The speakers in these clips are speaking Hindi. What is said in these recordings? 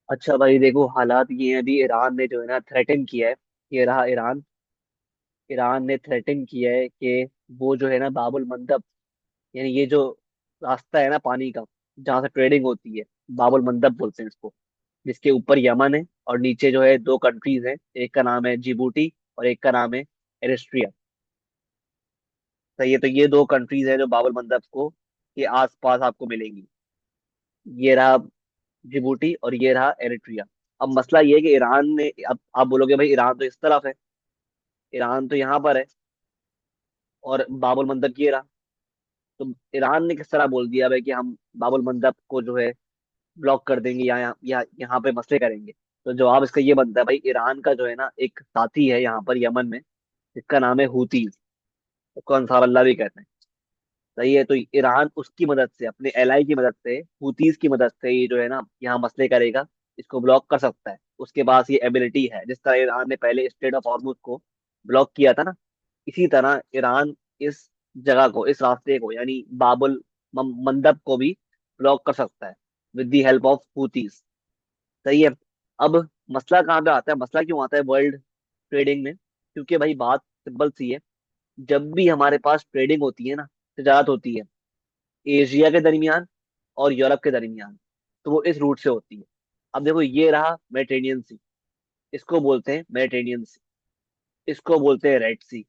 अच्छा भाई देखो, हालात ये हैं। अभी ईरान ने जो है ना थ्रेटन किया है। ये रहा ईरान। ईरान ने थ्रेटन किया है कि वो जो है ना बाबुल मंदब, यानी ये जो रास्ता है ना पानी का, जहाँ से ट्रेडिंग होती है, बाबुल मंदब बोलते हैं इसको। जिसके ऊपर यमन है और नीचे जो है दो कंट्रीज हैं, एक का नाम है जिबूटी और एक का नाम है एरिस्ट्रिया। सही है, तो ये दो कंट्रीज हैं जो बाबुल मंदब को के आसपास आपको मिलेंगी। ये रहा जिबूटी और ये रहा एरिट्रिया। अब मसला ये है कि ईरान ने, अब आप बोलोगे भाई ईरान तो इस तरफ है, ईरान तो यहाँ पर है और बाबुल मंदब ये रहा। तो ईरान ने किस तरह बोल दिया भाई कि हम बाबुल मंदब को जो है ब्लॉक कर देंगे या यहाँ पे मसले करेंगे। तो जवाब इसका ये बनता है भाई, ईरान का जो है ना एक साथी है यहाँ पर यमन में, जिसका नाम है हूतीज। उसको अंसार अल्लाह भी कहते हैं। सही है, तो ईरान उसकी मदद से, अपने एलाई की मदद से, हूतीज की मदद से ये जो है ना यहाँ मसले करेगा, इसको ब्लॉक कर सकता है। उसके पास ये एबिलिटी है। जिस तरह ईरान ने पहले स्ट्रेट ऑफ हॉर्मुज को ब्लॉक किया था ना, इसी तरह ईरान इस जगह को, इस रास्ते को, यानी बाबुल मंदब को भी ब्लॉक कर सकता है with the help of Houthis. सही है। अब मसला कहाँ पे आता है, मसला क्यों आता है वर्ल्ड ट्रेडिंग में? क्योंकि भाई बात सिंपल सी है। जब भी हमारे पास ट्रेडिंग होती है ना, तजारत होती है एशिया के दरमियान और यूरोप के दरमियान, तो वो इस रूट से होती है। अब देखो, ये रहा मेडिटेरेनियन सी, इसको बोलते हैं मेडिटेरेनियन सी, इसको बोलते हैं रेड सी।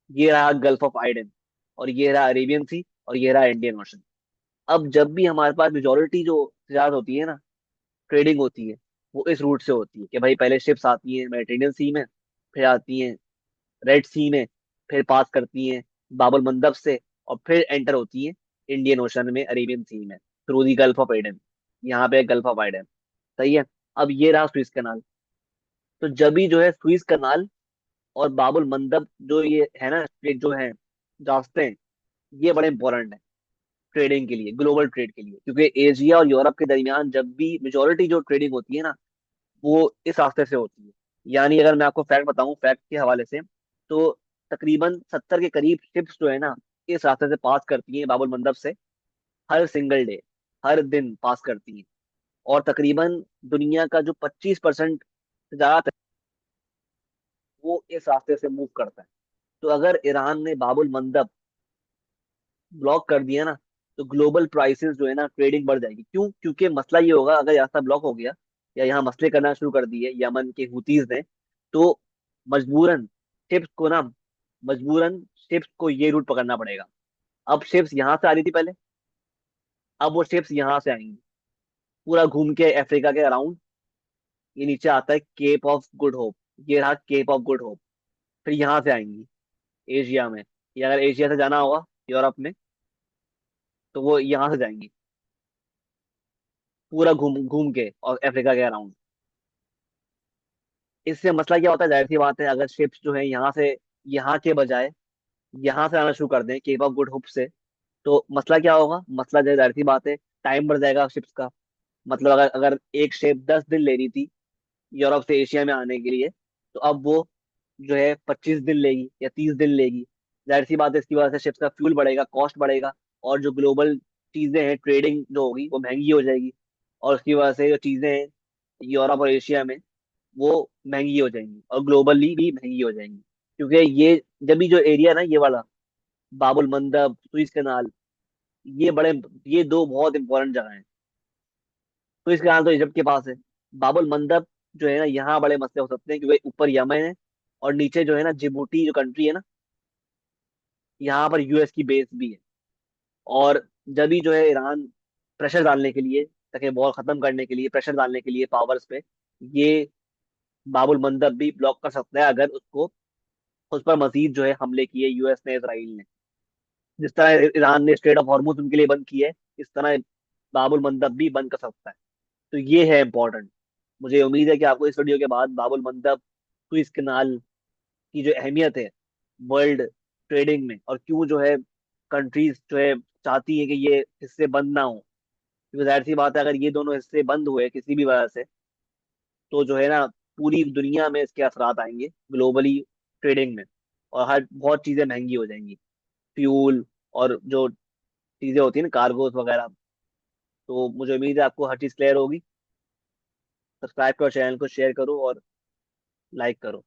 ये रहा गल्फ ऑफ आइडन, और ये रहा अरेबियन सी, और ये रहा इंडियन ओशन। अब जब भी हमारे पास मेजोरिटी जो तजारत होती है ना, ट्रेडिंग होती है, वो इस रूट से होती है कि भाई पहले शिप्स आती हैं मेडिटेरेनियन सी में, फिर आती हैं रेड सी में, फिर पास करती हैं बाबुल मंदब से, और फिर एंटर होती हैं इंडियन ओशन में, अरेबियन सी में, through the gulf of Aden. यहाँ पे गल्फ ऑफ एडन। सही है। अब ये रहा स्विस कनाल। तो जब भी जो है स्विस कनाल और बाबुल मंदब, जो ये है ना स्ट्रेट जो है, रास्ते हैं, ये बड़े इंपॉर्टेंट है ट्रेडिंग के लिए, ग्लोबल ट्रेड के लिए। क्योंकि एशिया और यूरोप के दरमियान जब भी मेजोरिटी जो ट्रेडिंग होती है ना, वो इस रास्ते से होती है। यानी अगर मैं आपको फैक्ट बताऊं, फैक्ट के हवाले से, तो तकरीबन 70 के करीब शिप्स जो है ना, इस रास्ते से पास करती हैं बाबुल मंदब से, हर सिंगल डे, हर दिन पास करती हैं। और तकरीबन दुनिया का जो 25% तजारत है, वो इस रास्ते से मूव करता है। तो अगर ईरान ने बाबुल मंदब ब्लॉक कर दिया ना, तो ग्लोबल प्राइसेस जो है ना, ट्रेडिंग बढ़ जाएगी। क्यों? क्योंकि मसला ये होगा, अगर रास्ता ब्लॉक हो गया या यहाँ मसले करना शुरू कर दिए यमन के हुतीज ने, तो मजबूरन शिप्स को ना, मजबूरन शिप्स को ये रूट पकड़ना पड़ेगा। अब शिप्स यहाँ से आ रही थी पहले, अब वो शिप्स यहाँ से आएंगी, पूरा घूम के अफ्रीका के अराउंड। ये नीचे आता है केप ऑफ गुड होप। ये रहा केप ऑफ गुड होप। फिर यहाँ से आएंगी एशिया में, या अगर एशिया से जाना होगा यूरोप में, तो वो यहाँ से जाएंगी, पूरा घूम घूम के और अफ्रीका के अराउंड। इससे मसला क्या होता है, जाहिर सी बात है, अगर शिप्स जो है यहाँ से, यहाँ के बजाय यहाँ से आना शुरू कर दें केप ऑफ गुड होप से, तो मसला क्या होगा? मसला जो है, जाहिर सी बात है, टाइम बढ़ जाएगा शिप्स का। मतलब अगर अगर एक शिप 10 दिन ले रही थी यूरोप से एशिया में आने के लिए, तो अब वो जो है 25 दिन लेगी या 30 दिन लेगी। जाहिर सी बात है, इसकी वजह से शिप्स का फ्यूल बढ़ेगा, कॉस्ट बढ़ेगा, और जो ग्लोबल चीजें हैं, ट्रेडिंग जो होगी वो महंगी हो जाएगी। और उसकी वजह से जो चीजें हैं यूरोप और एशिया में, वो महंगी हो जाएंगी, और ग्लोबली भी महंगी हो जाएंगी। क्योंकि ये जब भी जो एरिया ना, ये वाला बाबुल मंदब, सुइस कैनाल, ये बड़े, ये दो बहुत इंपॉर्टेंट जगह हैं। सुइस कैनाल तो इजिप्ट के पास है। बाबुल मंदब जो है ना, यहाँ बड़े मसले हो सकते हैं, क्योंकि ऊपर यमन है और नीचे जो है ना जिबूटी जो कंट्री है ना, यहाँ पर यूएस की बेस भी है। और जब भी जो है ईरान प्रेशर डालने के लिए, ताकि वॉर खत्म करने के लिए, प्रेशर डालने के लिए पावर्स पे, ये बाबुल मंदब भी ब्लॉक कर सकता है, अगर उसको, उस पर मजीद जो है हमले किए यूएस ने, इसराइल ने। जिस तरह ईरान ने स्ट्रेट ऑफ हॉर्मुज उनके लिए बंद किए है, इस तरह बाबुल मंदब भी बंद कर सकता है। तो ये है इंपॉर्टेंट। मुझे उम्मीद है कि आपको इस वीडियो के बाद बाबुल मंदब, सुएज कैनाल की जो अहमियत है वर्ल्ड ट्रेडिंग में, और क्यों जो है कंट्रीज जो है चाहती है कि ये हिस्से बंद ना हो, क्योंकि जाहिर सी बात है, अगर ये दोनों हिस्से बंद हुए किसी भी वजह से, तो जो है ना पूरी दुनिया में इसके असरात आएंगे ग्लोबली ट्रेडिंग में, और हर बहुत चीजें महंगी हो जाएंगी, फ्यूल और जो चीजें होती है ना, कार्गोस वगैरह। तो मुझे उम्मीद है आपको हर चीज क्लियर होगी। सब्सक्राइब करो, चैनल को शेयर करो और लाइक करो।